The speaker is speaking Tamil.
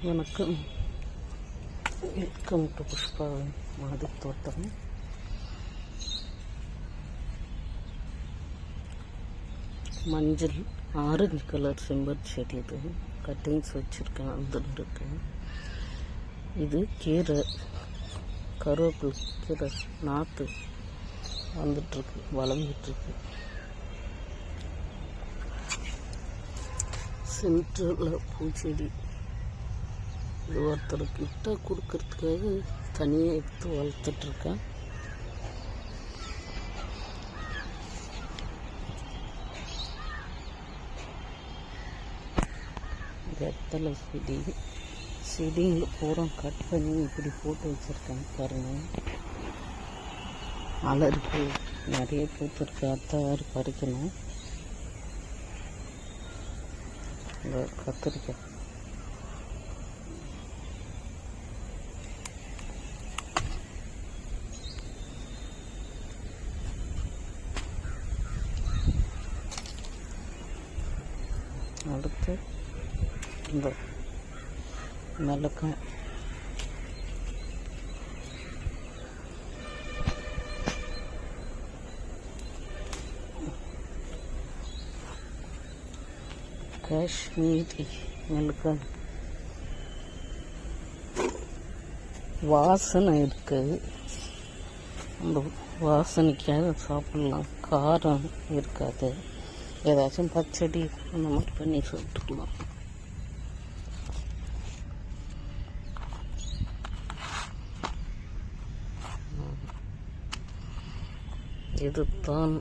வணக்கம். வெல்கம் டு புஷ்பா மாடித் தோட்டம். மஞ்சள் ஆரஞ்சு கலர் செம்பருத்தி செடி. இது கட்டிங்ஸ் வச்சுருக்கேன், வந்துருக்கு. இது கீரை, கருவேப்பிலை கீரை நாற்று வந்துட்டுருக்கு, வளர்ந்துட்டுருக்கு. சென்ட்ரலில் பூச்செடி. இது ஒருத்தருக்கு கிட்ட கொடுக்கறதுக்காக தனியாக எடுத்து வளர்த்துட்ருக்கேன். வெத்தலை செடி, செடிங்களை பூரா கட் பண்ணி இப்படி போட்டு வச்சுருக்கேன் பாருங்கள். அலருக்கு நிறைய பூத்துருக்கு, அத்தாறு பறிக்கணும். இந்த கத்திரிக்காய் அடுத்து இந்த மிளகாய், காஷ்மீரி மிளகாய். வாசனை இருக்குது, அந்த வாசனைக்காக சாப்பிட்லாம், காரம் இருக்காது. ஏதாச்சும் பச்சடி அந்த மாதிரி பண்ணி சாப்பிட்டுக்கலாம். இதுதான்